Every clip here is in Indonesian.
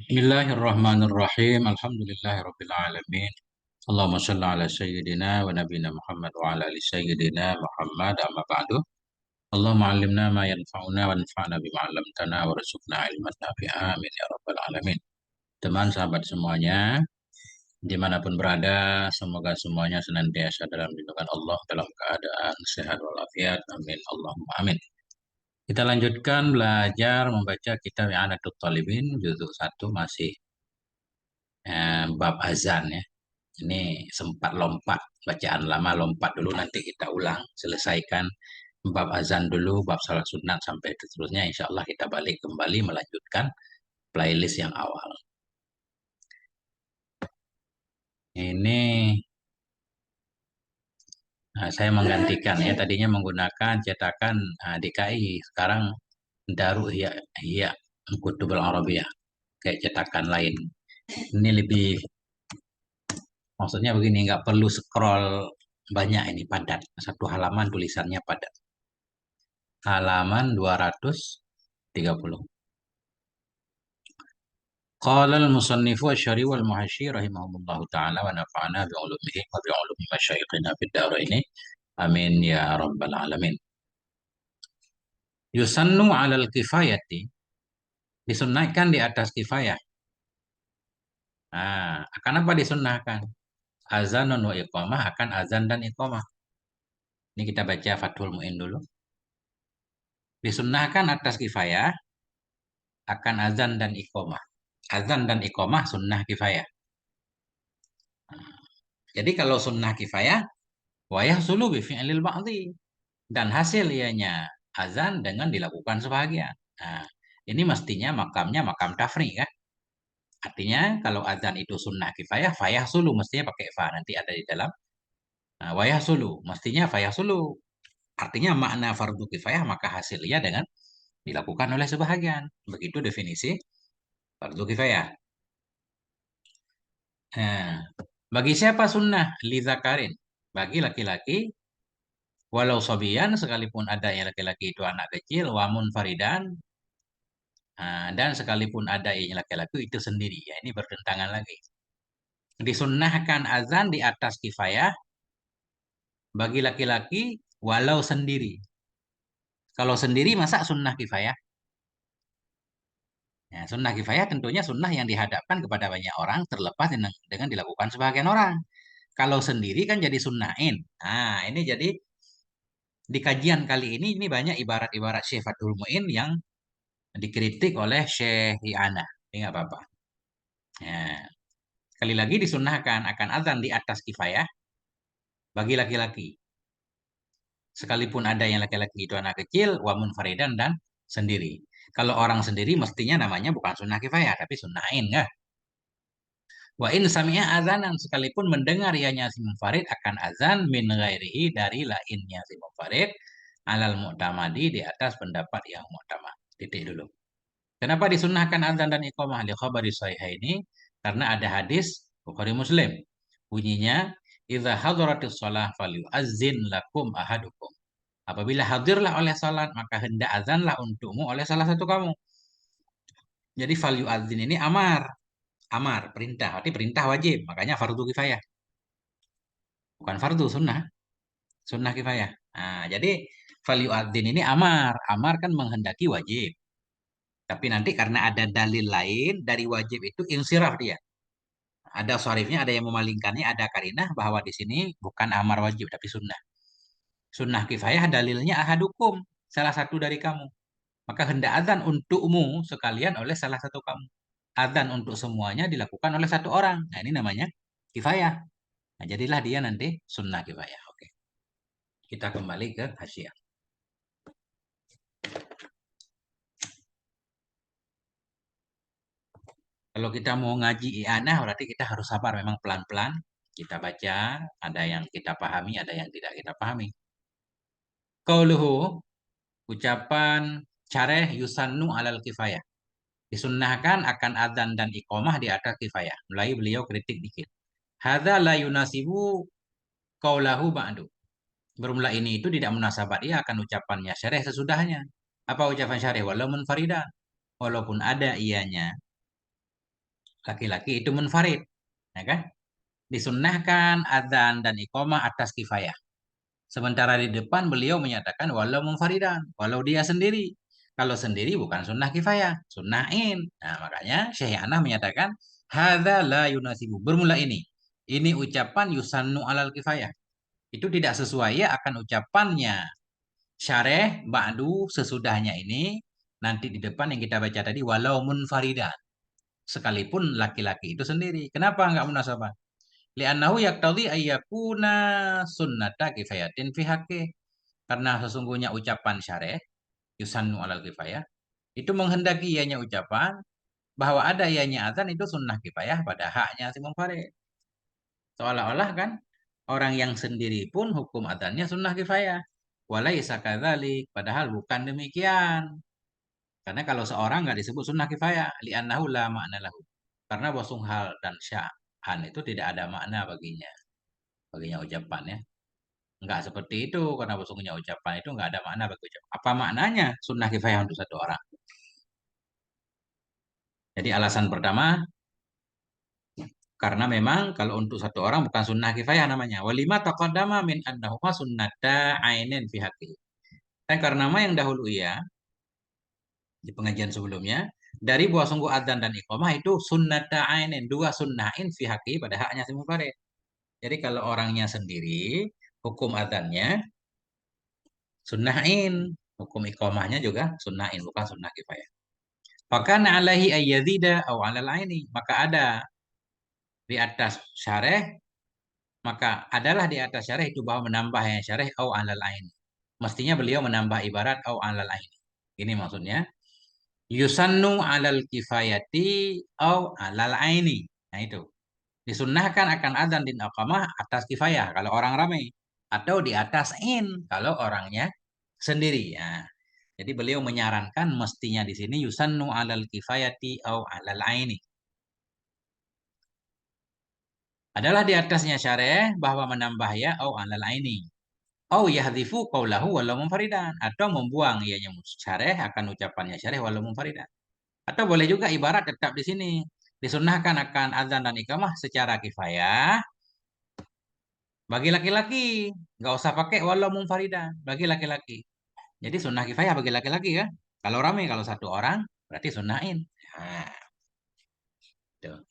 Bismillahirrahmanirrahim. Alhamdulillahirabbil alamin. Allahumma shalli ala sayyidina wa nabiyina Muhammad wa ala ali sayyidina Muhammad amma ba'du. Allahumma 'allimna ma yanfa'una wanfa'na bima 'allamtana warzuqna ilman nafi'a. Amin ya rabbal alamin. Teman sahabat semuanya, dimanapun berada, semoga semuanya senantiasa dalam lindungan Allah dalam keadaan sehat walafiat. Amin. Allahumma amin. Kita lanjutkan belajar membaca kitab I'anatul Talibin juzuk 1 masih bab azan ya. Ini sempat lompat, bacaan lama lompat dulu, nanti kita ulang. Selesaikan bab azan dulu, bab salat sunat sampai seterusnya. Insya Allah kita balik kembali melanjutkan playlist yang awal. Ini saya menggantikan ya, tadinya menggunakan cetakan DKI, sekarang Darul Ihya Kutubul Arabiyah, kayak cetakan lain. Ini lebih, maksudnya begini, nggak perlu scroll banyak, ini padat. Satu halaman tulisannya padat. Halaman 230. Qala al-musannifu asy-syari wal muhasyi rahimahumullahu taala wa nafa'ana bi ulumihi wa bi ulumi masyayikhina fid dharain. Amin ya rabbal alamin. Yusannu 'alal kifayati, disunnahkan di atas kifayah. Akan apa disunnahkan? Azanun wa iqamah, akan azan dan iqamah. Ini kita baca Fathul Mu'in dulu. Disunnahkan atas kifayah akan azan dan iqamah. Azan dan iqamah sunnah kifayah. Jadi kalau sunnah kifayah, wayah sulu bi fi'lil ba'dhi, dan hasil ianya azan dengan dilakukan sebahagian. Nah, ini mestinya makamnya makam tafri kan? Artinya kalau azan itu sunnah kifayah, fayah sulu mestinya pakai fa, nanti ada di dalam. Nah, wayah sulu mestinya fayah sulu. Artinya makna fardu kifayah maka hasilnya dengan dilakukan oleh sebahagian. Begitu definisi fardu kifayah. Nah, bagi siapa sunnah? Li zakarin. Bagi laki-laki, walau sobian, sekalipun ada yang laki-laki itu anak kecil, wamun faridan, dan sekalipun ada yang laki-laki itu sendiri. Ya, ini bertentangan lagi. Disunnahkan azan di atas kifayah bagi laki-laki walau sendiri. Kalau sendiri masa sunnah kifayah? Ya, sunnah kifayah tentunya sunnah yang dihadapkan kepada banyak orang terlepas dengan dilakukan sebagian orang. Kalau sendiri kan jadi sunnahin. Nah, ini jadi di kajian kali ini banyak ibarat-ibarat Syekh Fathul Mu'in yang dikritik oleh Syekh I'anah. Ini nggak apa-apa. Ya, sekali lagi disunnahkan akan azan di atas kifayah bagi laki-laki. Sekalipun ada yang laki-laki itu anak kecil, wamun faridan dan sendiri. Kalau orang sendiri mestinya namanya bukan sunnah kifayah, tapi sunnahin kan? Wa in sami'a azanan, sekalipun mendengar ianya si munfarid akan azan min ghairihi, dari lainnya si munfarid, alal mu'tamadi, di atas pendapat yang mu'tamad. Titik dulu. Kenapa disunnahkan azan dan iqamah? Li khabari sahihaini, karena ada hadis Bukhari Muslim. Bunyinya, idza hadaratis shalah falyu'azzin lakum ahadukum. Apabila hadirlah oleh salat, maka hendak azanlah untukmu oleh salah satu kamu. Jadi falyu'azzin ini amar. Amar, perintah. Berarti perintah wajib. Makanya fardu kifayah. Bukan fardu, sunnah. Sunnah kifayah. Nah, jadi falyu'azzin ini amar. Amar kan menghendaki wajib. Tapi nanti karena ada dalil lain dari wajib itu insiraf dia. Ada syarifnya, ada yang memalingkannya, ada karinah bahwa di sini bukan amar wajib tapi sunnah. Sunnah kifayah dalilnya ahadukum, salah satu dari kamu. Maka hendak azan untukmu sekalian oleh salah satu kamu. Azan untuk semuanya dilakukan oleh satu orang. Nah, ini namanya kifayah. Nah, jadilah dia nanti sunnah kifayah. Oke. Kita kembali ke hasyiah. Kalau kita mau ngaji i'anah berarti kita harus sabar, memang pelan-pelan. Kita baca, ada yang kita pahami, ada yang tidak kita pahami. Qauluhu, ucapan careh yusannu alal kifayah. Disunnahkan akan adzan dan iqamah di atas kifayah. Mulai beliau kritik dikit. Hadza la yunasibu qaulahu ba'du. Bermula ini itu tidak munasabah dia akan ucapannya syarih sesudahnya. Apa ucapan syarih? Walau munfaridan. Walaupun ada ianya laki-laki itu munfarid, ya kan? Disunnahkan adzan dan iqamah atas kifayah. Sementara di depan beliau menyatakan walau munfaridan, walau dia sendiri. Kalau sendiri bukan sunnah kifayah, sunnahin. Nah, makanya Syekh Anah menyatakan hadza la yunasibu. Bermula ini. Ini ucapan yusannu alal kifayah. Itu tidak sesuai ya akan ucapannya syareh ba'du sesudahnya ini nanti di depan yang kita baca tadi walau munfaridan. Sekalipun laki-laki itu sendiri. Kenapa enggak munasabah? Li'annahu yaqtadhi ayyakuna sunnata kifayatin fi haqqi. Karena sesungguhnya ucapan syareh yusannu alal kifayah itu menghendaki ianya ucapan bahwa ada ianya azan itu sunnah kifayah pada haknya si munfarid. Seolah-olah kan orang yang sendiri pun hukum azannya sunnah kifayah. Walaisa kadzalik, padahal bukan demikian. Karena kalau seorang nggak disebut sunnah kifayah, li'annahu la makna lahu. Karena bosung hal dan sya'an itu tidak ada makna baginya. Baginya ucapan ya. Enggak seperti itu, karena bosungnya ucapan itu enggak ada makna bagi ucapan. Apa maknanya sunnah kifayah untuk satu orang? Jadi alasan pertama, karena memang kalau untuk satu orang bukan sunnah kifayah namanya. Walima taqaddama min annahuma sunnata ainin fi haqqi. Dan karena nama yang dahulu ya, di pengajian sebelumnya, dari buah sungguh adzan dan iqamah itu sunnata ainin, dua sunnahin fi haqqi pada haknya si munfarid. Jadi kalau orangnya sendiri, hukum adzannya sunnahin, hukum iqamahnya juga sunnahin, bukan sunnah kifayah. Maka alaihi ayyadzida aw alal aini, maka ada di atas syareh, maka adalah di atas syareh itu bahwa menambahnya syareh aw alal aini. Mestinya beliau menambah ibarat aw alal aini. Ini maksudnya yusannu alal kifayati aw alal aini. Nah itu. Disunnahkan akan adzan dan iqamah atas kifayah kalau orang ramai atau di atas in kalau orangnya sendiri. Ya. Jadi beliau menyarankan mestinya di sini yusannu alal kifayati aw alal aini. Adalah di atasnya syareh bahwa menambah ya au alal aini. Au yahdhifu qaulahu walau munfaridan atau membuang ianya syareh akan ucapannya syareh walau munfaridan. Atau boleh juga ibarat tetap di sini. Disunnahkan akan azan dan iqamah secara kifayah bagi laki-laki. Nggak usah pakai walau munfaridan bagi laki-laki. Jadi sunnah kifayah bagi laki-laki kan. Kalau ramai, kalau satu orang berarti sunnahin. Nah, tuh.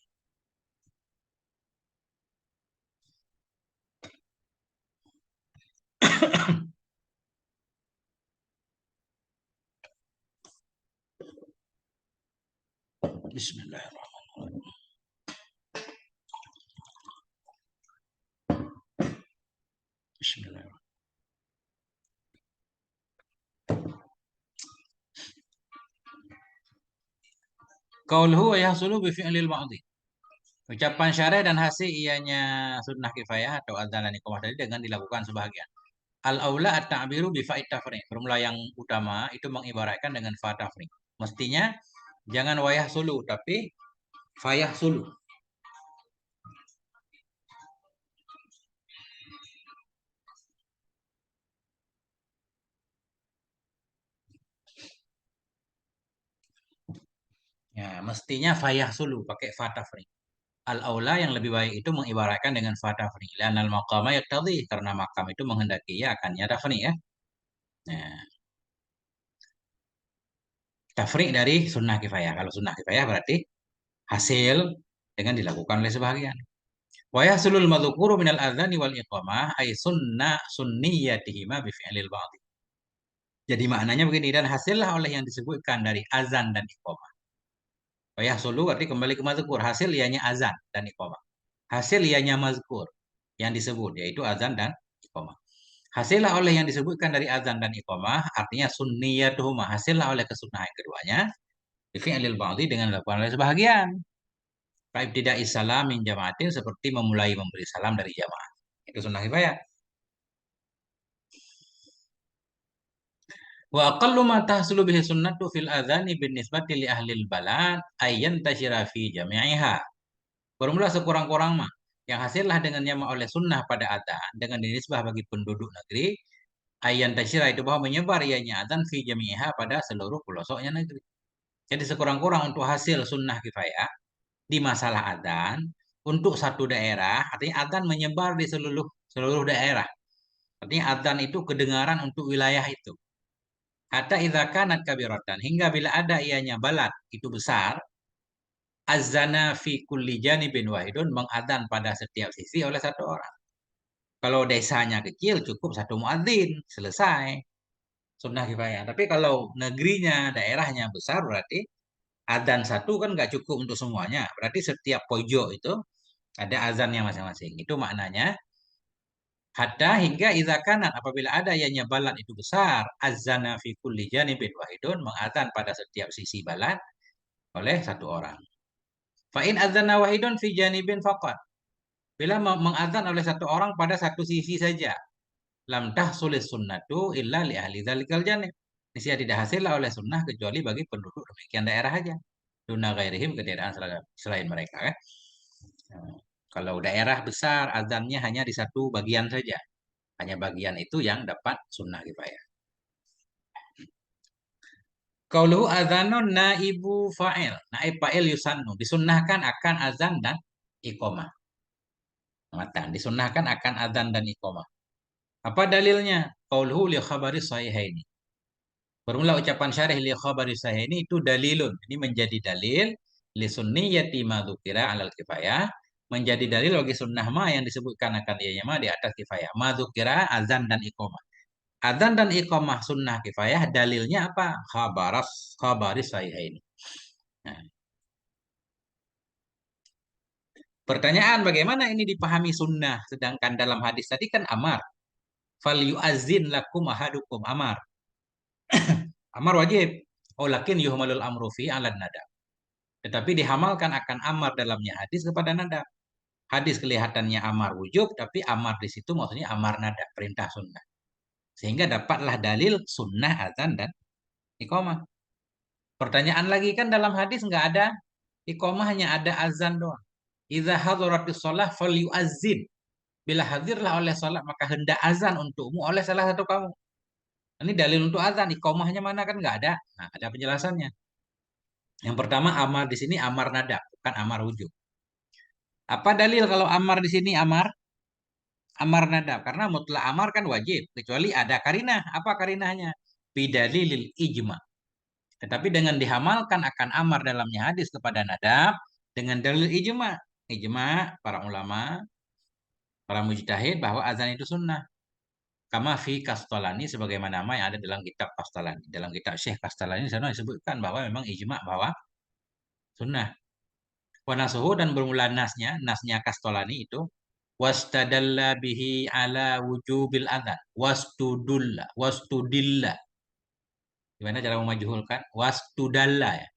Bismillahirrahmanirrahim. Bismillahirrahmanirrahim. Qauluhu wa yahsulu bi fi'lil ma'dhi. Ucapan syarih dan hasil ianya sunnah kifayah atau adzan dan iqamah tadi dengan dilakukan sebahagian. Al-aula at-ta'biru bi fa'id tafriq. Formula yang utama itu mengibaratkan dengan fa tafriq. Mestinya jangan wayah sulu tapi fayah sulu. Ya, mestinya fayah sulu pakai fa tafriq. Al-aula yang lebih baik itu mengibaratkan dengan fa tafriq. Lanal maqama yaqtadhi karena makam itu menghendaki ya akannya tafriq ya. Nah, tafriq dari sunnah kifayah. Kalau sunnah kifayah berarti hasil dengan dilakukan oleh sebahagian. Wa yahsulul madhkuru minal adzani wal iqamah ay sunniyatihima bi fi'lil ba'd. Jadi maknanya begini dan hasillah oleh yang disebutkan dari azan dan iqamah. Wa yahsulu berarti kembali ke mazkur, hasil ianya azan dan iqamah. Hasil ianya mazkur yang disebut yaitu azan dan iqamah. Hasillah oleh yang disebutkan dari azan dan iqamah artinya sunniyatuhuma, hasillah oleh kesunahan keduanya bi fi'lil ba'd dengan dilakukan oleh sebahagian. Kaib tidak salam min jamaatin seperti memulai memberi salam dari jamaah. Itu sunnah kifayah. Wa aqallu ma tahsulu bihi sunnatu fil adzani bin nisbati li ahli balad ayyan tashira fi jami'iha. Bermula sekurang-kurang mah yang hasillah dengannya oleh sunnah pada adzan dengan dinisbah bagi penduduk negeri ayyan tashira itu bahwa menyebar ianya adzan fi jami'iha pada seluruh pelosoknya negeri. Jadi sekurang-kurang untuk hasil sunnah kifayah di masalah adzan untuk satu daerah, artinya adzan menyebar di seluruh seluruh daerah. Artinya adzan itu kedengaran untuk wilayah itu. Hatta idza kanat kabiratan, hingga bila ada ianya balad itu besar, azana fi kulli janibin wahidun, mengadzan pada setiap sisi oleh satu orang. Kalau desanya kecil cukup satu muadzin, selesai sunnah kifayah. Tapi kalau negerinya, daerahnya besar berarti adzan satu kan nggak cukup untuk semuanya. Berarti setiap pojok itu ada azannya masing-masing. Itu maknanya hatta hingga idza kanat, apabila ada ianya balad itu besar, azana fi kulli janibin wahidun, mengadzan pada setiap sisi balad oleh satu orang. Fa in adzana wahidun fi janibin faqat. Bila mengadzan oleh satu orang pada satu sisi saja, lam tahsulis sunnatu illa li ahli dzalikal janib. Niscaya tidak hasil oleh sunnah kecuali bagi penduduk demikian daerah saja. Duna ghairihim, ketiadaan selain mereka kan. Nah, kalau daerah besar azannya hanya di satu bagian saja. Hanya bagian itu yang dapat sunnah kifayah. Qauluhu adzanun naibu fa'il. Naib fa'il yusannu. Disunnahkan akan azan dan iqamah. Matan. Disunnahkan akan azan dan iqamah. Apa dalilnya? Qauluhu li khabari sahihaini. Bermula ucapan syarih li khabari sahihaini itu dalilun. Ini menjadi dalil li sunniyati ma dzukira alal kifayah. Menjadi dalil bagi sunnah ma yang disebutkan akan ianya ma di atas kifayah. Ma dzukira azan dan iqamah. Adzan dan iqamah sunnah kifayah, dalilnya apa? Khabaris sahihaini. Nah, pertanyaan bagaimana ini dipahami sunnah sedangkan dalam hadis tadi kan amar. Fal yu'azzin lakum ahadukum amar. Amar wajib. Oh lakin yuhmalul amru fi alad nada. Tetapi dihamalkan akan amar dalamnya hadis kepada nada. Hadis kelihatannya amar wujub, tapi amar di situ maksudnya amar nada, perintah sunnah. Sehingga dapatlah dalil sunnah adzan dan iqamah. Pertanyaan lagi kan dalam hadis nggak ada iqamah, hanya ada azan doang. Idza hadaratis shalah falyu'azzin. Bila hadirlah oleh salat maka hendak azan untukmu oleh salah satu kamu. Ini dalil untuk azan, iqamahnya mana kan nggak ada. Nah, ada penjelasannya. Yang pertama amar di sini amar nada, bukan amar wujud. Apa dalil kalau amar di sini amar nada? Karena mutlak amar kan wajib, kecuali ada karinah. Apa karinahnya? Bidalilil ijma. Tetapi dengan dihamalkan akan amar dalamnya hadis kepada nadab dengan dalil ijma. Ijma para ulama, para mujtahid bahwa azan itu sunnah. Kama fi Kastalani, sebagaimana nama yang ada dalam kitab Kastalani. Dalam kitab Syekh Kastalani sana disebutkan bahwa memang ijma bahwa sunnah. Wanasuhu, dan bermula nasnya Kastalani itu wastadalla bihi ala wujubil adzan. Wastudilla. Gimana cara memajhulkan? Wastudalla ya.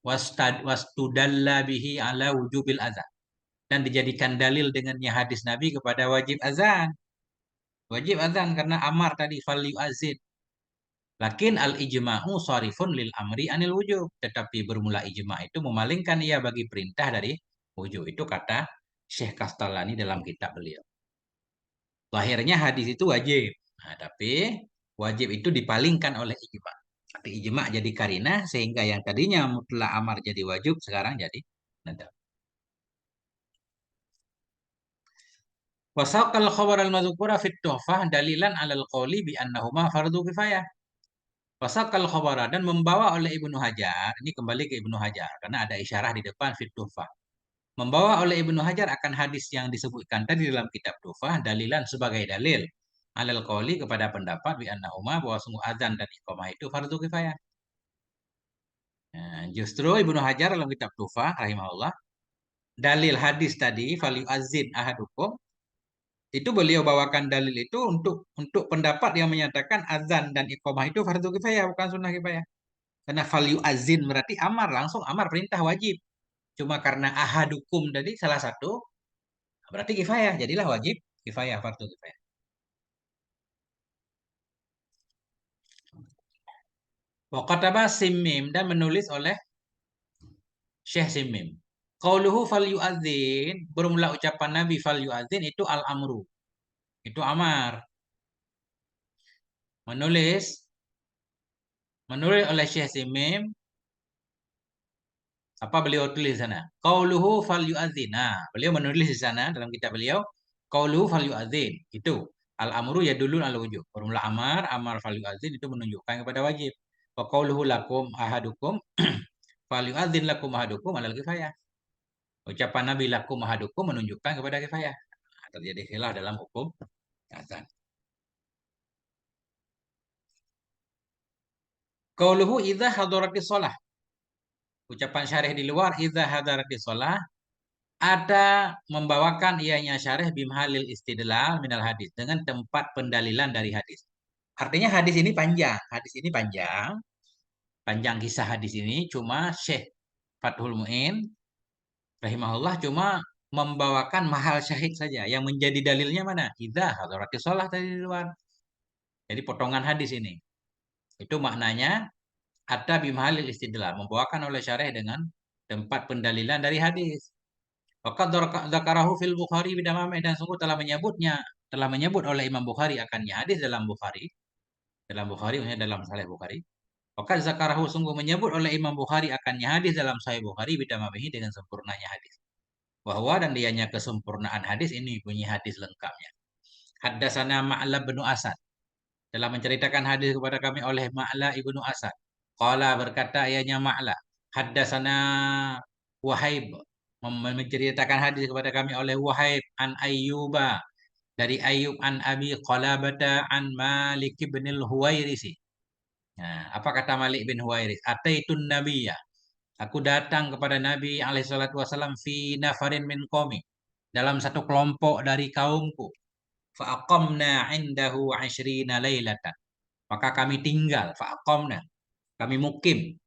Wastudalla bihi ala wujubil adzan. Dan dijadikan dalil dengannya hadis Nabi kepada wajib azan. Wajib azan karena amar tadi fal yu'azin. Lakin al ijma'u sharifun lil amri anil wujub. Tetapi bermula ijma itu memalingkan ia bagi perintah dari wujub. Itu kata Syekh Kastalani dalam kitab beliau. Lahirnya hadis itu wajib. Nah, tapi wajib itu dipalingkan oleh ijma. Tapi ijma jadi karinah sehingga yang tadinya mutlak amar jadi wajib sekarang jadi nadab. Wasaqal khabar al-madhukura fit tuhfah dalilan alal qawli bi annahuma fardu kifayah. Wasaqal khabara, dan membawa oleh Ibnu Hajar, ini kembali ke Ibnu Hajar karena ada isyarah di depan fit tuhfah. Membawa oleh Ibnu Hajar akan hadis yang disebutkan tadi dalam kitab tuhfah dalilan sebagai dalil alal qawli kepada pendapat bi annahuma bahwa sungguh azan dan iqamah itu fardu kifayah. Nah, justru Ibnu Hajar dalam kitab tuhfah rahimahullah dalil hadis tadi fal yu'azzin ahadukum, itu beliau bawakan dalil itu untuk pendapat yang menyatakan azan dan iqamah itu fardu kifayah bukan sunnah kifayah. Karena value azin berarti amar, langsung amar perintah wajib. Cuma karena ahadukum tadi salah satu berarti kifayah, jadilah wajib kifayah fardu kifayah. Wa kataba Simim, dan menulis oleh Syekh Simim. Qauluhu fal yu'adzin, bermula ucapan Nabi fal yu'adzin itu al-amru. Itu amar. Menulis oleh Syekh Simim Apa beliau tulis di sana? Qauluhu fal yu'adzin. Nah, beliau menulis di sana dalam kitab beliau, qauluhu fal yu'adzin. Itu al-amru yadullu al wujub. Formula amar, amar fal yu'adzin itu menunjukkan kepada wajib. Wa qauluhu lakum ahadukum fal yu'adzin lakum ahadukum alal kifayah. Ucapan Nabi lakum ahadukum menunjukkan kepada kifayah. Nah, terjadi khilaf dalam hukum azan. Qauluhu idza hadaratis shalah. Ucapan syarih di luar idza hadaratis shalah ada membawakan ianya syarih bimhalil istidlal minal hadis dengan tempat pendalilan dari hadis. Artinya hadis ini panjang, hadis ini panjang, panjang kisah hadis ini cuma Syekh Fathul Muin rahimahullah cuma membawakan mahal syahid saja yang menjadi dalilnya mana? Idza hadaratis shalah tadi di luar. Jadi potongan hadis ini. Itu maknanya ada bimhalil istidlal, membawakan oleh syarih dengan tempat pendalilan dari hadis. Waqad dzakarahu fil Bukhari bidamame dan sungguh telah menyebut oleh Imam Bukhari akannya hadis dalam Bukhari maksudnya dalam Sahih Bukhari. Waqad dzakarahu sungguh menyebut oleh Imam Bukhari akannya hadis dalam Sahih Bukhari bidamamehi dengan sempurnanya hadis. Bahwa dan dianya kesempurnaan hadis ini bunyi hadis lengkapnya. Haddatsana Ma'la bin Asad telah menceritakan hadis kepada kami oleh Ma'la ibnu Asad. Qala berkata ianya Ma'la, haddatsana Wahaib menceritakan hadis kepada kami oleh Wahaib an Ayyuba dari Ayyub an Abi Qalabata an Malik bin Huwairisi. Nah, apa kata Malik bin Huwairis? Ataitun Nabiyya. Aku datang kepada Nabi alaihi salatu wasallam fi nafarin min qaumi. Dalam satu kelompok dari kaumku. Fa'aqamna indahu 'ashrina lailatan. Maka kami tinggal, fa'aqamna. Kami mukim.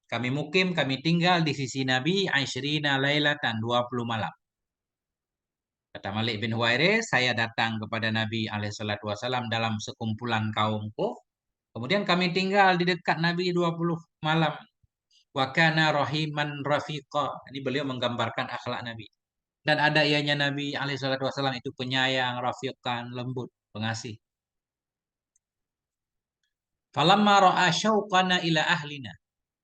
Kami tinggal di sisi Nabi Aisyirina lailatan 20 malam. Kata Malik bin Huwairis, saya datang kepada Nabi alaihissalatu wasallam dalam sekumpulan kaumku. Kemudian kami tinggal di dekat Nabi 20 malam. Wa kana rahiman rafiqa. Ini beliau menggambarkan akhlak Nabi. Dan ada ianya Nabi alaihissalatu wasallam itu penyayang, rafiqan, lembut, pengasih. Falamma ra'a syauqana ila ahlina.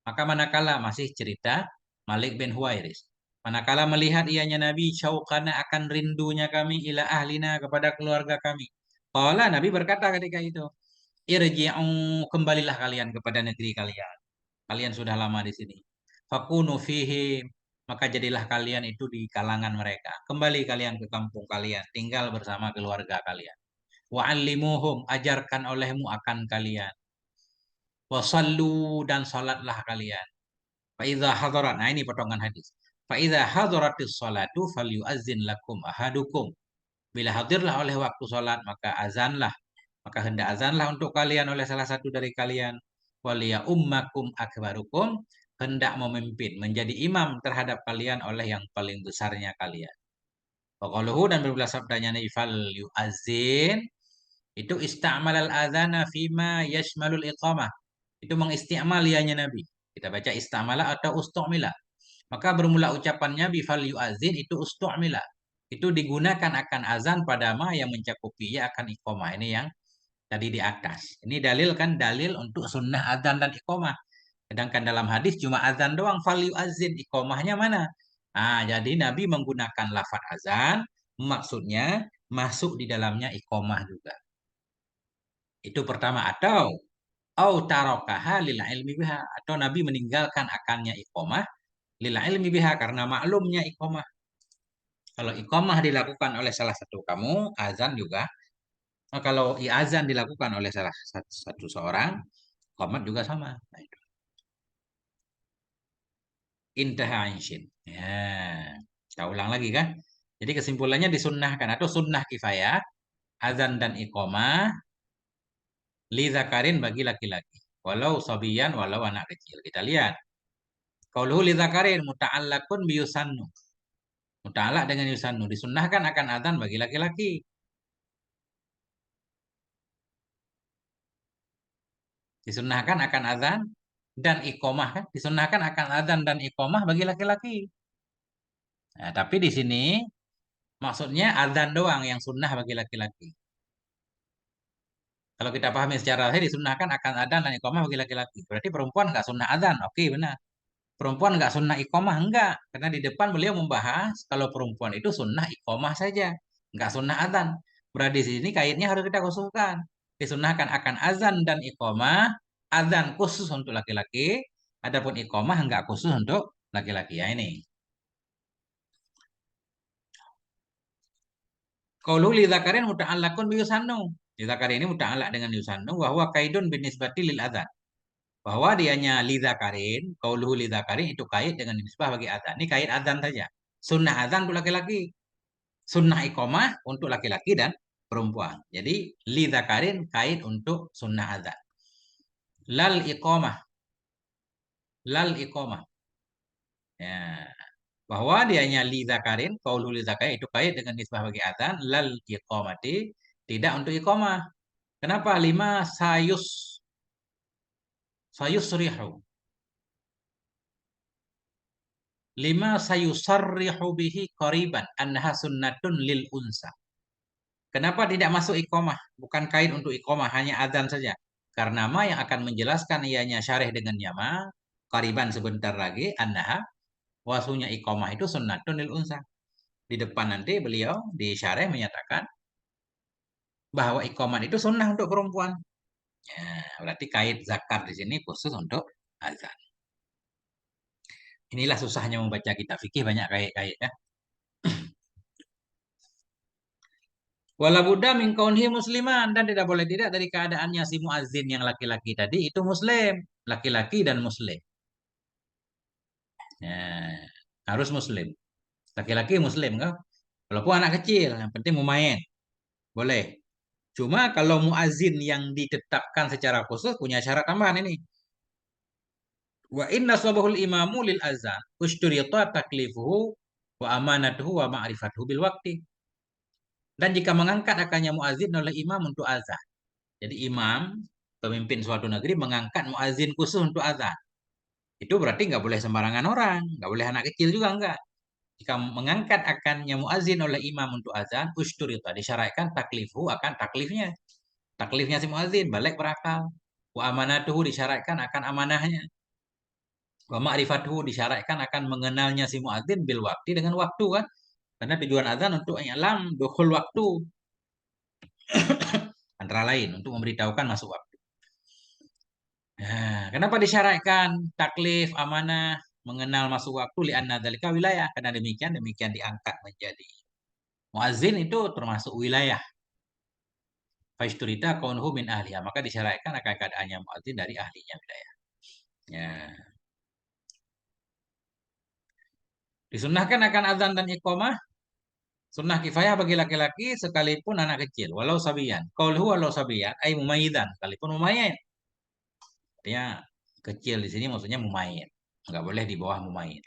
Maka manakala masih cerita Malik bin Huwairis. Manakala melihat ianya Nabi syauqana akan rindunya kami ila ahlina kepada keluarga kami. Qala Nabi berkata ketika itu, irji'u kembalilah kalian kepada negeri kalian. Kalian sudah lama di sini. Fakunu fihi maka jadilah kalian itu di kalangan mereka. Kembali kalian ke kampung kalian, tinggal bersama keluarga kalian. Wa'allimuhum ajarkan olehmu akan kalian. Wasallu dan salatlah kalian. Faiza hadarat. Nah ini potongan hadis. Faiza hadaratis salatu falyu'azzin lakum ahadukum. Bila hadirlah oleh waktu salat maka azanlah. Maka hendak azanlah untuk kalian oleh salah satu dari kalian. Waliya ummakum akbarukum. Hendak memimpin menjadi imam terhadap kalian oleh yang paling besarnya kalian. Waqaluhu dan berulah sabdanya Nabi fal yu'azzin. Itu ista'mal al-adhana fima yashmalul iqamah. Itu mengisti'mal ianya Nabi. Kita baca istamala atau ustumila. Maka bermula ucapannya bifal yu'azin itu ustumila. Itu digunakan akan azan pada ma yang mencakupi ya akan iqomah. Ini yang tadi di atas. Ini dalil kan dalil untuk sunnah azan dan iqomah. Sedangkan dalam hadis cuma azan doang. Fal yu'azin iqomahnya mana? Nah, jadi Nabi menggunakan lafaz azan. Maksudnya masuk di dalamnya iqomah juga. Itu pertama. Atau tarokaha lil ilmi biha atau Nabi meninggalkan akannya iqomah lil ilmi biha karena maklumnya iqomah. Kalau iqomah dilakukan oleh salah satu kamu, azan juga. Nah, kalau azan dilakukan oleh salah satu seorang, iqomat juga sama. Nah, itu. Intaha insyin. Ya, kita ulang lagi kan. Jadi kesimpulannya disunnahkan atau sunnah kifayah, azan dan iqomah li zakarin bagi laki-laki. Walau sobiyan, walau anak kecil. Kita lihat. Qauluhu li zakarin muta'allaqun bi yusannu. Muta'allaq dengan yusannu. Disunnahkan akan adzan bagi laki-laki. Disunnahkan akan adzan dan iqomah kan? Disunnahkan akan adzan dan iqomah bagi laki-laki. Nah, tapi di sini maksudnya adzan doang yang sunnah bagi laki-laki. Kalau kita pahami secara lahir disunnahkan akan adzan dan iqomah bagi laki-laki. Berarti perempuan nggak sunnah adzan. Oke, benar. Perempuan nggak sunnah iqomah, enggak. Karena di depan beliau membahas kalau perempuan itu sunnah iqomah saja, nggak sunnah adzan. Berarti di sini kaitnya harus kita khususkan. Disunnahkan akan azan dan iqomah, azan khusus untuk laki-laki, adapun iqomah nggak khusus untuk laki-laki. Ya ini. Qaulu li dzakarin muta'allaqun bi yusannu. Li dzakarin ini muta'allaq dengan yusannu wa huwa kaidun binisbati lil adzan. Bahwa dianya li dzakarin, qauluhu li dzakarin itu kait dengan nisbah bagi adzan. Ini kait adzan saja. Sunnah adzan untuk laki-laki, sunnah iqomah untuk laki-laki dan perempuan. Jadi li dzakarin kait untuk sunnah adzan. Lal iqomah, lal iqomah. Ya, bahwa dianya li dzakarin, qauluhu li dzakarin itu kait dengan nisbah bagi adzan, lal iqomati tidak untuk iqomah. Kenapa? Sayusrihu. Lima sayusarrihu bihi qariban annaha sunnatun lil unsa. Kenapa tidak masuk iqomah? Bukan kait untuk iqomah, hanya adzan saja. Karena ma yang akan menjelaskan ianya syarih dengan yama, qariban sebentar lagi, annaha, wasunya iqomah itu sunnatun lil unsa. Di depan nanti beliau di syarih menyatakan bahwa iqomah itu sunnah untuk perempuan. Ya, berarti kait zakat di sini khusus untuk azan. Inilah susahnya membaca kitab fikih, banyak kait-kait ya. Wala Buddha min kaunhi musliman, dan tidak boleh tidak dari keadaannya si muazin yang laki-laki tadi itu muslim, laki-laki dan muslim. Ya, harus muslim. Laki-laki muslim kan? Walaupun anak kecil, yang penting mau main, boleh. Cuma kalau muazin yang ditetapkan secara khusus punya syarat tambahan ini. Wa inna sabahul imamu lil azan usturita taklifuhu wa amanatuhu wa ma'rifatuhu bil waqti. Dan jika mengangkat akannya muazin oleh imam untuk azan. Jadi imam, pemimpin suatu negeri mengangkat muazin khusus untuk azan. Itu berarti nggak boleh sembarangan orang, nggak boleh anak kecil juga nggak. Jika mengangkat akannya muazin oleh imam untuk azan, usturita disyaratkan taklifu akan taklifnya. Taklifnya si muazin balik berakal. Wa amanatuhu disyaratkan akan amanahnya. Wa ma'rifatuhu disyaratkan akan mengenalnya si muadzin bil waktu dengan waktu kan. Karena tujuan azan untuk alam dukhul waktu. Antara lain untuk memberitahukan masuk waktu. Nah, kenapa disyaratkan taklif, amanah, mengenal masuk waktu li'anna dzalika wilayah. Karena demikian diangkat menjadi muadzin itu termasuk wilayah. Faisturita kaunhu min ahliya. Maka disyaratkan akan keadaannya muadzin dari ahlinya wilayah. Ya. Disunahkan akan azan dan iqamah sunnah kifayah bagi laki-laki sekalipun anak kecil, walau sabiyan. Qauluhu walau sabiyan, ay mumayyidan, sekalipun mumayyin. Artinya kecil di sini maksudnya mumayyin. Enggak boleh di bawah mumayyin.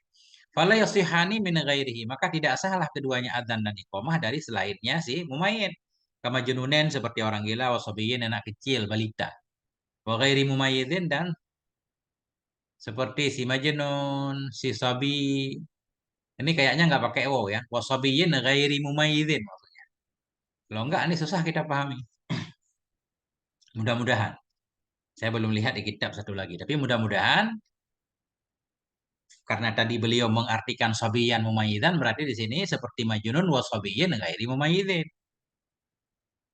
Fala yasihani min ghairihi, maka tidak sahlah keduanya adzan dan iqamah dari selainnya si mumayyin. Kama jununen seperti orang gila, wasabiyin anak kecil, balita. Wa ghairi mumayyidin dan seperti si majnun, si sabi. Ini kayaknya nggak pakai wow ya. Wasabiyin ghairi mumayyidin. Kalau enggak, ini susah kita pahami. Mudah-mudahan. Saya belum lihat di kitab satu lagi. Tapi mudah-mudahan, karena tadi beliau mengartikan sabiyan mumayyidan, berarti di sini seperti majnun wa sabiyyin ghairi mumayyidin.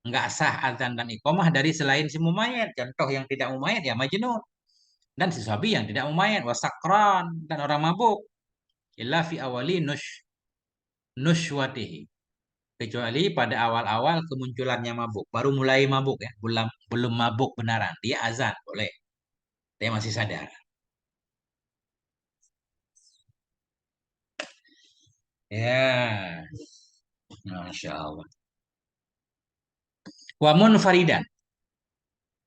Enggak sah azan dan iqamah dari selain si mumayyid. Contoh yang tidak mumayyid ya majnun. Dan si sabi yang tidak mumayyid. Wa sakran. Dan orang mabuk. Illa fi awali nushwatihi. Kecuali pada awal-awal kemunculannya mabuk. Baru mulai mabuk ya. Belum mabuk benaran. Dia azan. Boleh. Dia masih sadar. Ya, Masya Allah. Wamun faridan,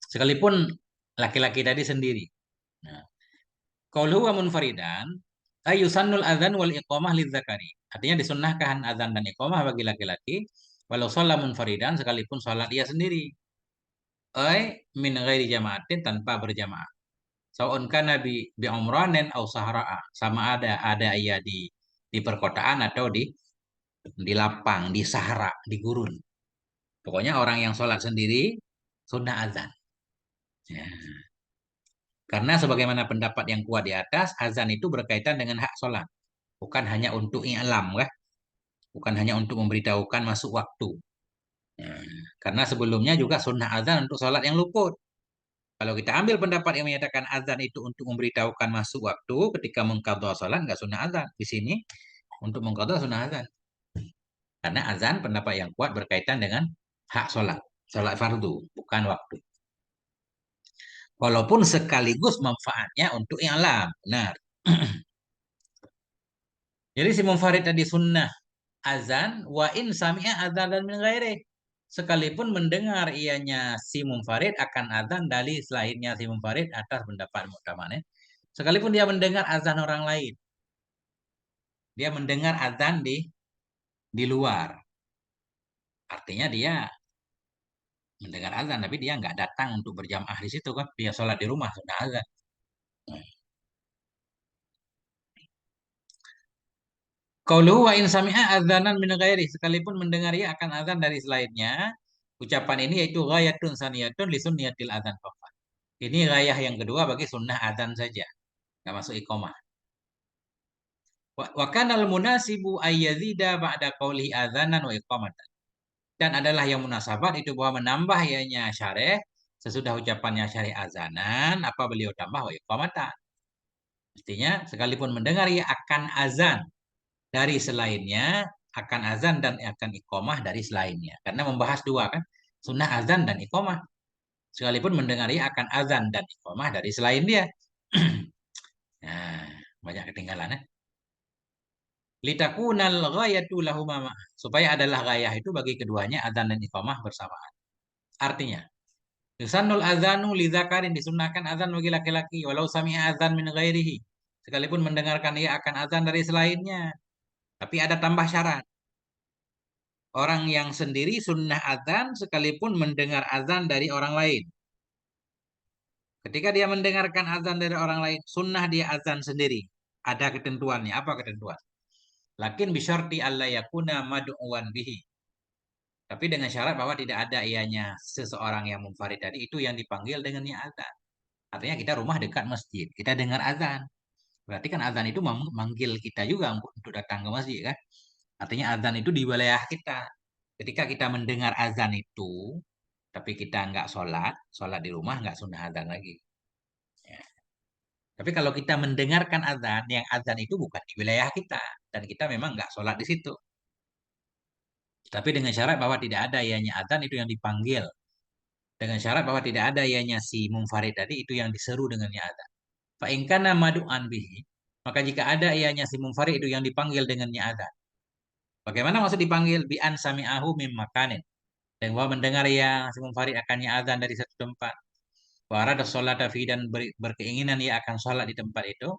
sekalipun laki-laki tadi sendiri. Nah, qauluhu wamun faridan, ayusannul adzan wal iqamah lidzakari. Artinya disunnahkan adzan dan iqamah bagi laki-laki, walau sholat munfaridan sekalipun sholat dia sendiri. Ay min ghairi jamaatin tanpa berjamaah. Sa'un kana bi umranin au sahra'a. Sama ada ia di perkotaan atau di lapang, di sahara, di gurun. Pokoknya orang yang sholat sendiri sunnah azan. Ya. Karena sebagaimana pendapat yang kuat di atas, azan itu berkaitan dengan hak sholat. Bukan hanya untuk i'lam, kan? Bukan hanya untuk memberitahukan masuk waktu. Nah, karena sebelumnya juga sunnah azan untuk sholat yang luput. Kalau kita ambil pendapat yang menyatakan azan itu untuk memberitahukan masuk waktu ketika mengqadha sholat, nggak sunnah azan. Di sini untuk mengqadha sunnah azan. Karena azan pendapat yang kuat berkaitan dengan hak sholat. Sholat fardu, bukan waktu. Walaupun sekaligus manfaatnya untuk i'lam. Benar. Jadi si munfarid tadi sunnah azan wa in sami'a azan dan min ghairi. Sekalipun mendengar ianya si munfarid akan azan dari selainnya si munfarid atas pendapat muktamadnya. Sekalipun dia mendengar azan orang lain, dia mendengar azan di luar. Artinya dia mendengar azan tapi dia nggak datang untuk berjamaah di situ kan. Dia sholat di rumah sudah azan. Qauluhu wa in sami'a adzanan min ghairi, sekalipun mendengar ia akan azan dari selainnya. Ucapan ini yaitu ghayatun saniyatun li sunniyatil adzan faqat. Ini gayah yang kedua bagi sunnah azan saja, nggak masuk iqamah. Wa kana al munasibu ayyazida ba'da qawli adzanan wa iqamatan. Dan adalah yang munasabat itu bahwa menambah ianya syarih sesudah ucapannya syarih azanan apa beliau tambah wa iqamatan. Artinya sekalipun mendengar ia akan azan dari selainnya, akan azan dan akan iqomah dari selainnya. Karena membahas dua kan, sunnah azan dan iqomah. Sekalipun mendengar ia akan azan dan iqomah dari selain dia. Nah, banyak ketinggalan ya. Litakunal ghayatu lahuma supaya adalah gayah itu bagi keduanya azan dan iqomah bersamaan. Artinya, yusannul azanu lidzakarin disunahkan azan bagi laki-laki walau sami'a azan min ghairihi. Sekalipun mendengarkan ia akan azan dari selainnya. Tapi ada tambah syarat. Orang yang sendiri sunnah azan sekalipun mendengar azan dari orang lain. Ketika dia mendengarkan azan dari orang lain, sunnah dia azan sendiri. Ada ketentuannya. Apa ketentuan? Lakin bisyarti alla yakuna mad'uwan bihi. Tapi dengan syarat bahwa tidak ada ianya seseorang yang munfarid tadi itu yang dipanggil dengannya azan. Artinya kita rumah dekat masjid, kita dengar azan. Berarti kan azan itu memanggil kita juga untuk datang ke masjid kan? Artinya azan itu di wilayah kita. Ketika kita mendengar azan itu, tapi kita nggak sholat, sholat di rumah nggak sunnah azan lagi. Ya. Tapi kalau kita mendengarkan azan, yang azan itu bukan di wilayah kita, dan kita memang nggak sholat di situ. Tapi dengan syarat bahwa tidak ada ianya azan itu yang dipanggil. Dengan syarat bahwa tidak ada ianya si munfarid tadi itu yang diseru dengannya azan. Fa'ingkana madu'an bihi. Maka jika ada ianya si munfarid itu yang dipanggil dengannya azan. Bagaimana maksud dipanggil? Bi'an sami'ahu mim makanin. Dan bahwa mendengar ya si munfarid akannya azan dari satu tempat. Warada sholat fi dan berkeinginan ia akan sholat di tempat itu.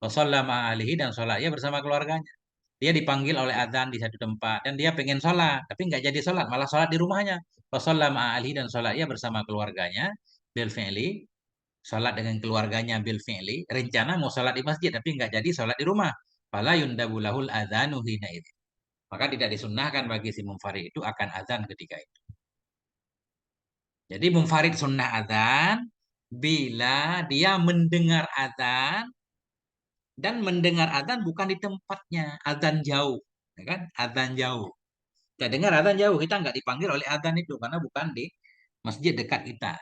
Wasallam alihi dan sholat ia bersama keluarganya. Dia dipanggil oleh azan di satu tempat dan dia pengen sholat, tapi nggak jadi sholat, malah sholat di rumahnya. Wasallam alihi dan sholat ia bersama keluarganya. Bil fi'li, sholat dengan keluarganya bil fi'li. Rencana mau sholat di masjid, tapi nggak jadi sholat di rumah. Fala yundabulahul adzanu hina itu. Maka tidak disunnahkan bagi si munfarid itu akan azan ketika itu. Jadi munfarid sunnah azan bila dia mendengar azan dan mendengar azan bukan di tempatnya, azan jauh, ya kan? Azan jauh. Kita dengar azan jauh, kita nggak dipanggil oleh azan itu karena bukan di masjid dekat kita.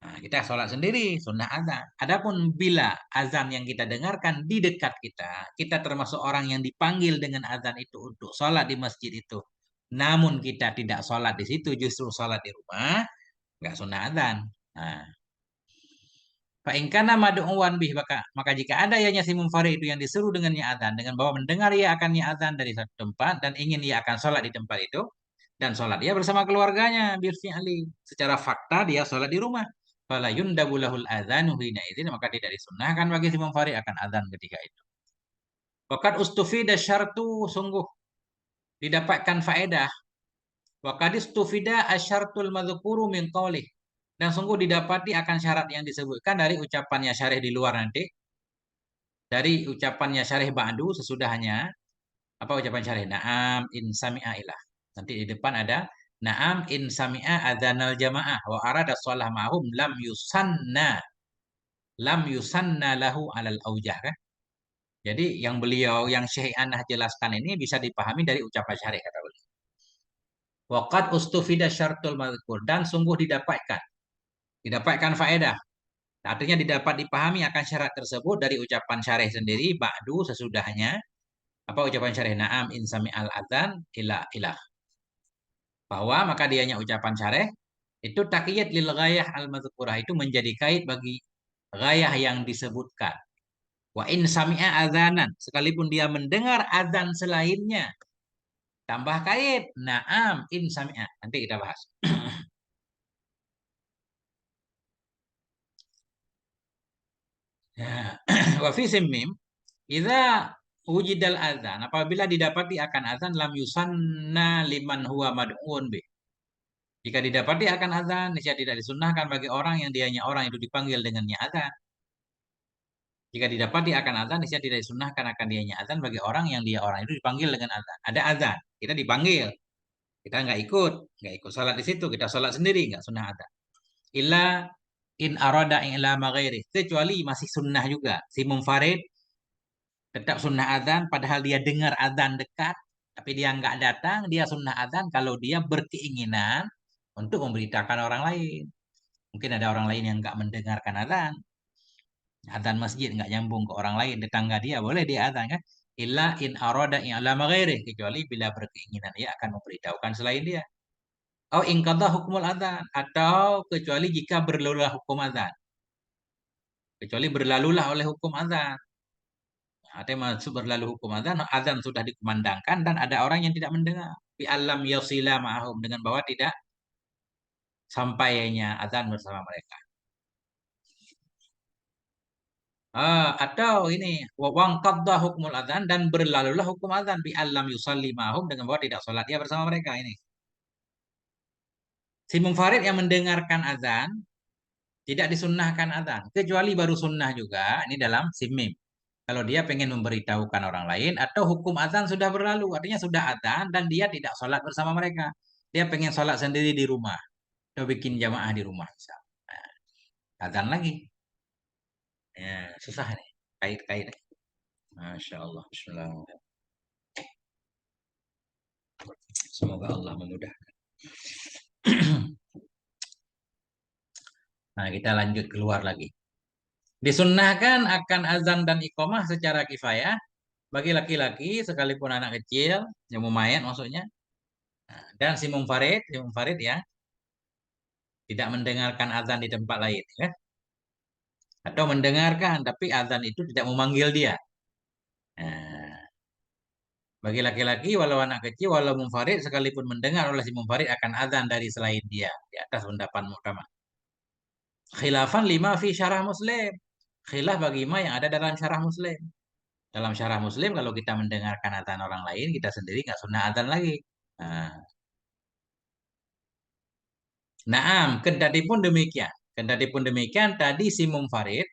Nah, kita sholat sendiri, sunnah azan. Adapun bila azan yang kita dengarkan di dekat kita, kita termasuk orang yang dipanggil dengan azan itu untuk sholat di masjid itu. Namun kita tidak sholat di situ, justru sholat di rumah, nggak sunnah azan. Nah, Fa'ingkana madu'uwan bih maka jika ada ianya si munfarid itu yang disuruh dengannya azan dengan bahwa mendengar ia akannya azan dari satu tempat dan ingin ia akan sholat di tempat itu dan sholat dia bersama keluarganya bil fi'li. Secara fakta dia sholat di rumah. Fala yundabu lahul adzanu hina idzin maka tidak disunnahkan bagi si munfarid akan azan ketika itu. Waqad ustufida syartu sungguh didapatkan faedah. Waqad ustufida asyartul madzkuru min qaulih. Dan sungguh didapati akan syarat yang disebutkan dari ucapannya syarih di luar nanti. Dari ucapannya syarih ba'du sesudahnya. Apa ucapan syarih? Naam in sami'a ilah. Nanti di depan ada Naam in sami'a adzanal jamaah wa arada sholah ma'hum lam yusanna. lam yusanna lahu alal aujah kan. Jadi yang Syekh Anah jelaskan ini bisa dipahami dari ucapan syarih kata beliau. Waqad ustufida syartul mazkur dan sungguh didapatkan faedah. Artinya didapat dipahami akan syarat tersebut dari ucapan syarih sendiri ba'du sesudahnya apa ucapan syarih na'am in sami al adzan ila ilah bahwa maka dianya ucapan syarih itu taqiyat lil ghayah al mazkurah itu menjadi kait bagi ghayah yang disebutkan. Wa in sami'a adzanan sekalipun dia mendengar azan selainnya tambah kait na'am in sami'a nanti kita bahas. Ya. Wa fi simmim idza wujidal azan apabila didapati akan azan lam yusanna liman huwa mad'un bi. Jika didapati akan azan, niscaya tidak disunnahkan bagi orang yang dianya orang itu dipanggil dengannya azan. Jika didapati akan azan, niscaya tidak disunnahkan akan dianya azan bagi orang yang dia orang itu dipanggil dengan azan. Ada azan, kita dipanggil, kita nggak ikut salat di situ, kita salat sendiri, nggak sunnah azan. Illa in arada ila maghairi. Kecuali masih sunnah juga. Si munfarid tetap sunnah azan, padahal dia dengar azan dekat, tapi dia nggak datang, dia sunnah azan kalau dia berkeinginan untuk memberitakan orang lain. Mungkin ada orang lain yang nggak mendengarkan azan. Azan masjid nggak nyambung ke orang lain. Tetangga dia boleh dia azan kan. Illa in arada i'lama ghairih. Kecuali bila berkeinginan ia akan memberitahukan selain dia. Atau in qadha hukmul azan. Atau kecuali jika berlalulah hukum azan. Kecuali berlalulah oleh hukum azan. Artinya maksud berlalu hukum azan. Azan sudah dikumandangkan dan ada orang yang tidak mendengar. Bi alam yasila ma'ahum. Dengan bahwa tidak sampainya azan bersama mereka. Atau ini wang qadda hukmul adzan dan berlalulah hukum adzan bi alam yusalli ma'hum dengan bahwa tidak sholat dia bersama mereka ini. Si munfarid yang mendengarkan azan tidak disunnahkan azan kecuali baru sunnah juga ini dalam simim. Kalau dia pengen memberitahukan orang lain atau hukum azan sudah berlalu artinya sudah azan dan dia tidak sholat bersama mereka. Dia pengen sholat sendiri di rumah atau bikin jamaah di rumah. Nah, azan lagi. Ya, susah nih. Kait-kait. Masya Allah. Bismillah. Semoga Allah memudahkan. Nah, kita lanjut keluar lagi. Disunnahkan akan azan dan iqamah secara kifayah bagi laki-laki sekalipun anak kecil yang mau main maksudnya. Nah, dan si munfarid ya tidak mendengarkan azan di tempat lain ya. Atau mendengarkan tapi azan itu tidak memanggil dia. Nah, bagi laki-laki walau anak kecil walau munfarid sekalipun mendengar oleh si munfarid akan azan dari selain dia di atas pendapat muhtamad. Khilafan lima fi syarah Muslim. Khilaf bagi ma yang ada dalam syarah Muslim. Dalam syarah Muslim kalau kita mendengarkan adzan orang lain, kita sendiri nggak sunnah adzan lagi. Nah, naam, kendati pun demikian. Kendati pun demikian, tadi si munfarid,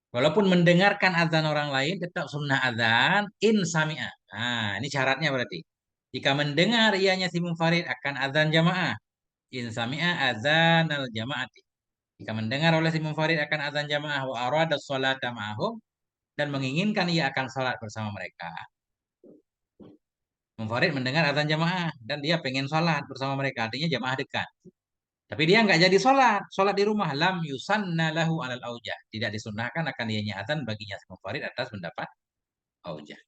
walaupun mendengarkan adzan orang lain, tetap sunnah adzan in sami'a. Nah, ini syaratnya berarti. Jika mendengar ianya si munfarid akan adzan jamaah. In sami'a adzan al jamaati. Jika mendengar oleh si munfarid akan adzan jamaah wa arada sholata ma'ahum dan menginginkan ia akan salat bersama mereka. Munfarid mendengar azan jamaah dan dia pengen sholat bersama mereka, artinya jamaah dekat. Tapi dia nggak jadi sholat, sholat di rumah. Lam yusanna lahu alal aujah. Tidak disunnahkan akan dianya azan baginya munfarid atas pendapat aujah.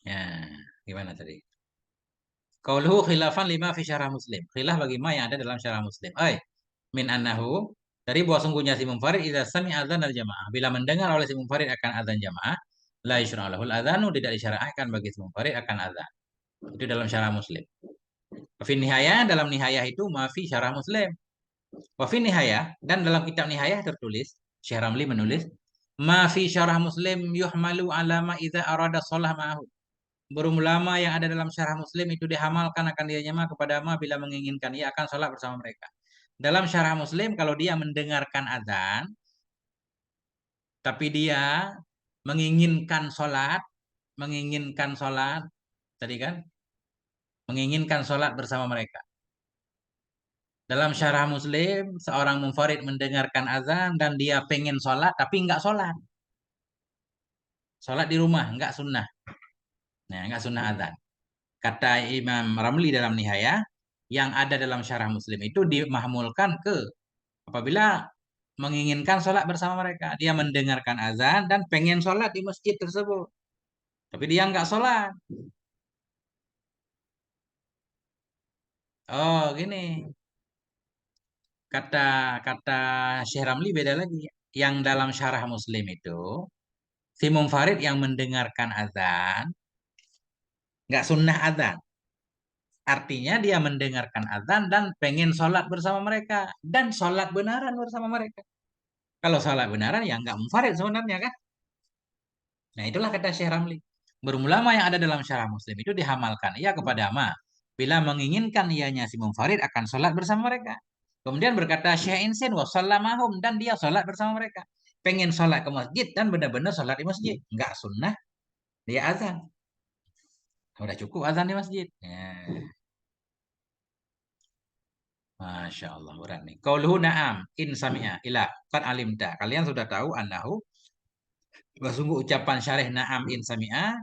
Ya, gimana tadi? Qauluhu khilafan lima fi syarah Muslim. Khilaf bagi ma yang ada dalam syarah Muslim. Min annahu dari bahwa sungguhnya si munfarid idza sami azan al jamaah. Bila mendengar oleh si munfarid akan azan jamaah, la yusra lahul adzanu tidak disyariatkan bagi si munfarid akan azan. Itu dalam syarah Muslim. Wafi nihayah dalam nihayah itu mafi syarah Muslim. Wafi nihayah dan dalam kitab nihayah tertulis Syekh Ramli menulis mafi syarah Muslim yuhmalu alama idza arada shalah ma'ahu. Belum lama yang ada dalam syarah Muslim itu dihamalkan akan dia nyama kepada ma bila menginginkan ia akan sholat bersama mereka. Dalam syarah Muslim kalau dia mendengarkan azan tapi dia menginginkan sholat tadi kan menginginkan sholat bersama mereka. Dalam syarah Muslim, seorang munfarid mendengarkan azan dan dia pengen sholat tapi nggak sholat. Sholat di rumah, nggak sunnah. Nah, nggak sunnah azan. Kata Imam Ramli dalam Nihaya, yang ada dalam syarah Muslim itu dimahmulkan ke apabila menginginkan sholat bersama mereka. Dia mendengarkan azan dan pengen sholat di masjid tersebut. Tapi dia nggak sholat. Oh, gini. Kata kata Syekh Ramli beda lagi. Yang dalam syarah Muslim itu, si munfarid yang mendengarkan azan, nggak sunnah azan. Artinya dia mendengarkan azan dan pengen sholat bersama mereka. Dan sholat benaran bersama mereka. Kalau sholat benaran ya nggak munfarid sebenarnya kan. Nah itulah kata Syekh Ramli. Berulama yang ada dalam syarah Muslim itu dihamalkan. Ia kepada ma. Bila menginginkan ianya si munfarid akan sholat bersama mereka. Kemudian berkata Syekh Insin wasallamahum dan dia sholat bersama mereka. Pengen sholat ke masjid dan benar-benar sholat di masjid. Nggak sunnah, dia azan. Udah cukup azan di masjid. Ya. Masya Allah berat nih. Qauluhu na'am in sami'a ila qad alimta. Kalian sudah tahu annahu sungguh ucapan syarih na'am in sami'a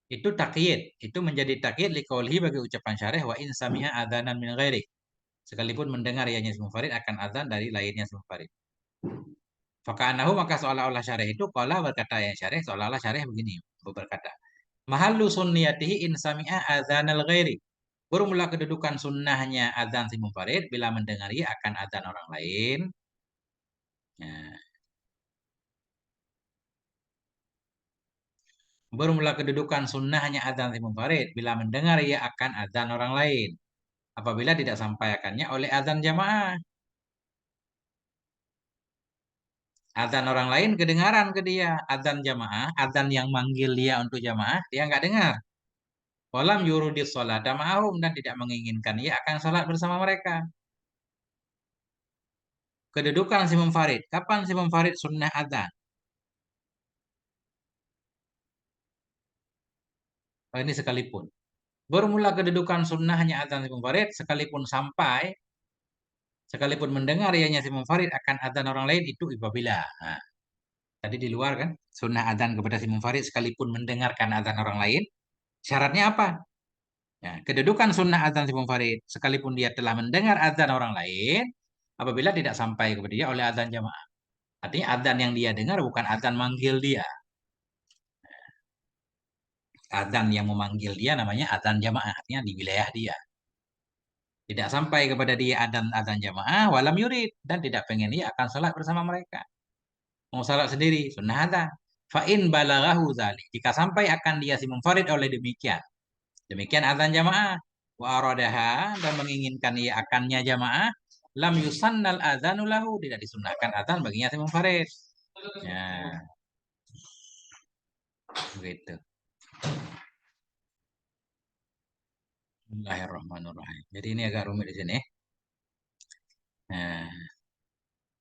itu takyid. Itu menjadi takyid liqaulihi bagi ucapan syarih wa in sami'a adzanan min ghairi. Sekalipun mendengar ianya si munfarid akan azan dari lainnya si munfarid. Faka'anahu maka seolah-olah syarih itu qala berkata yang syarih seolah-olah syarih begini berkata. Mahallu sunniyatihi in sami'a adzanal ghairi. Bermula kedudukan sunnahnya azan si munfarid bila mendengari akan azan orang lain. Ya. Bermula kedudukan sunnahnya azan si munfarid bila mendengar ia akan azan orang lain. Apabila tidak sampaikannya oleh azan jamaah. Azan orang lain kedengaran ke dia. Azan jamaah, azan yang manggil dia untuk jamaah, dia nggak dengar. Walam yurudis sholat ma'ahum dan tidak menginginkan ia akan sholat bersama mereka. Kedudukan si munfarid. Kapan si munfarid sunnah azan? Oh, ini sekalipun. Bermula kedudukan sunnahnya azan si munfarid sekalipun mendengar ianya si munfarid akan azan orang lain itu apabila. Nah, tadi di luar kan sunnah azan kepada si munfarid sekalipun mendengarkan azan orang lain. Syaratnya apa? Ya, kedudukan sunnah azan si munfarid sekalipun dia telah mendengar azan orang lain apabila tidak sampai kepada dia oleh azan jamaah. Artinya azan yang dia dengar bukan azan manggil dia. Azan yang memanggil dia namanya azan jamaah, artinya di wilayah dia. Tidak sampai kepada dia azan jamaah walam yurid dan tidak pengen dia akan salat bersama mereka. Mau salat sendiri, sunnah azan. Fa'in balaghahu dzalik. Jika sampai akan dia si munfarid oleh demikian. Demikian azan jamaah. Wa aradaha dan menginginkan ia akannya jamaah. Lam yusannal azanu lahu. Tidak disunahkan azan baginya si munfarid. Ya, begitu. Bismillahirrahmanirrahim. Jadi ini agak rumit di sini. Nah,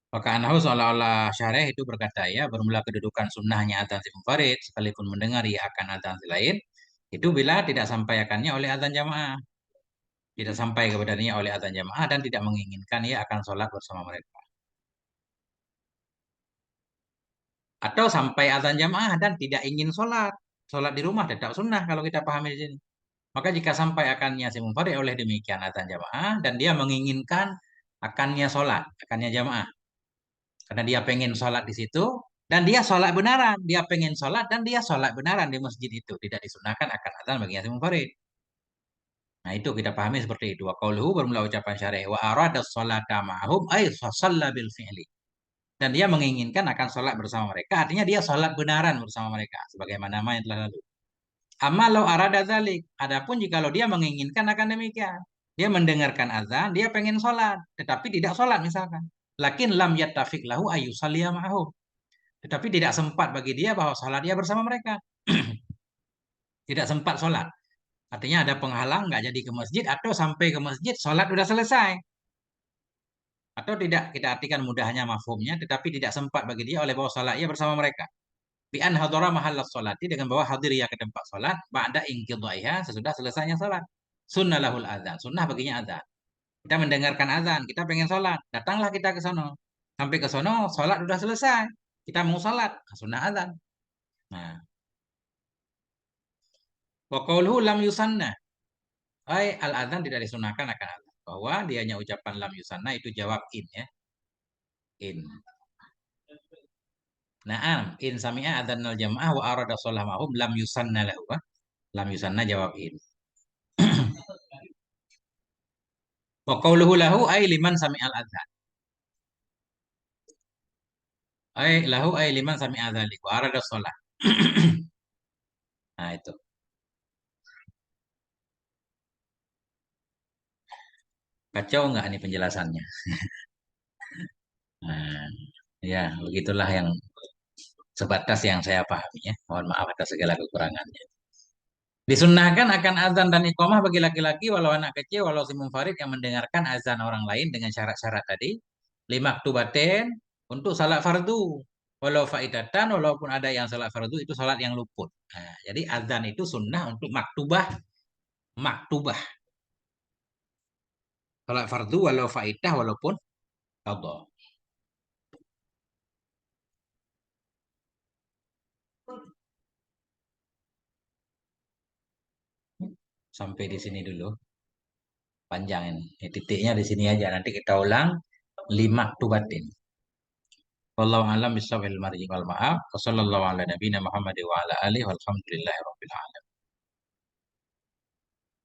maka anahu seolah-olah syarih itu berkata ya bermula kedudukan sunnahnya adzan si munfarid sekalipun mendengar ia akan adzan si lain itu bila tidak sampai akannya oleh adzan jamaah tidak sampai kepadanya oleh adzan jamaah dan tidak menginginkan ia akan sholat bersama mereka atau sampai adzan jamaah dan tidak ingin sholat di rumah tetap sunnah kalau kita pahami di sini maka jika sampai akannya si munfarid oleh demikian adzan jamaah dan dia menginginkan akannya sholat akannya jamaah karena dia pengen sholat di situ dan dia sholat benaran. Dia pengen sholat dan dia sholat benaran di masjid itu. Tidak disunahkan akan azan bagi yang munfarid. Nah itu kita pahami seperti itu. Wa qauluhu bermula ucapan syarih. Wa arada sholata ma'hum ay shalla bil fi'li. Dan dia menginginkan akan sholat bersama mereka. Artinya dia sholat benaran bersama mereka. Sebagaimana nama yang telah lalu. Amma lau arada dzalik. Adapun jikalau dia menginginkan akan demikian. Dia mendengarkan azan, dia pengen sholat. Tetapi tidak sholat misalkan. Lakin lam yattafiq lahu ayyusalliya ma'hum. Tetapi tidak sempat bagi dia bahwa sholat dia bersama mereka. Tidak sempat sholat. Artinya ada penghalang, nggak jadi ke masjid, atau sampai ke masjid, sholat udah selesai. Atau tidak, kita artikan mudahnya mafhumnya, tetapi tidak sempat bagi dia oleh bahwa sholat ia bersama mereka. Bi'an hadara mahallas sholati, dengan bahwa hadir ia ke tempat sholat, ba'da ingkidaiha, sesudah selesainya sholat. Sunnah lahul azan, sunnah baginya azan. Kita mendengarkan azan, kita pengen sholat, datanglah kita ke sono. Sampai ke sono, sholat udah selesai. Kita mau sholat, sunnah azan. Nah, wa qauluhu lam yusanna. Al azan tidak disunahkan akan azan. Bahwa dianya ucapan lam yusanna itu jawab in ya. In. Naam, in sami'a adzanal jamaah wa arada shalah ma'hum lam yusanna lahu. Lam yusanna jawab in. Wa qauluhu lahu ay liman sami'al adzan. Ay lahu ay liman sami'a dzalik wa arada shalah. Nah, itu. Kacau nggak nih penjelasannya? Nah, ya, begitulah yang sebatas yang saya pahami ya. Mohon maaf atas segala kekurangannya. Disunnahkan akan azan dan iqamah bagi laki-laki walau anak kecil walau si munfarid yang mendengarkan azan orang lain dengan syarat-syarat tadi. Lima aktubaten untuk salat fardu. Walau faidatan walaupun ada yang salat fardu itu salat yang luput. Nah, jadi azan itu sunnah untuk maktubah, maktubah. Salat fardu walau faidah walaupun qadha. Sampai di sini dulu. Panjang ini. Ini titiknya di sini aja. Nanti kita ulang lima aktubatin. Wallahu a'lam bishawab, wal marji wal ma'af. Wassallallahu ala nabiyina Muhammad wa ala alihi walhamdulillahi rabbil alamin.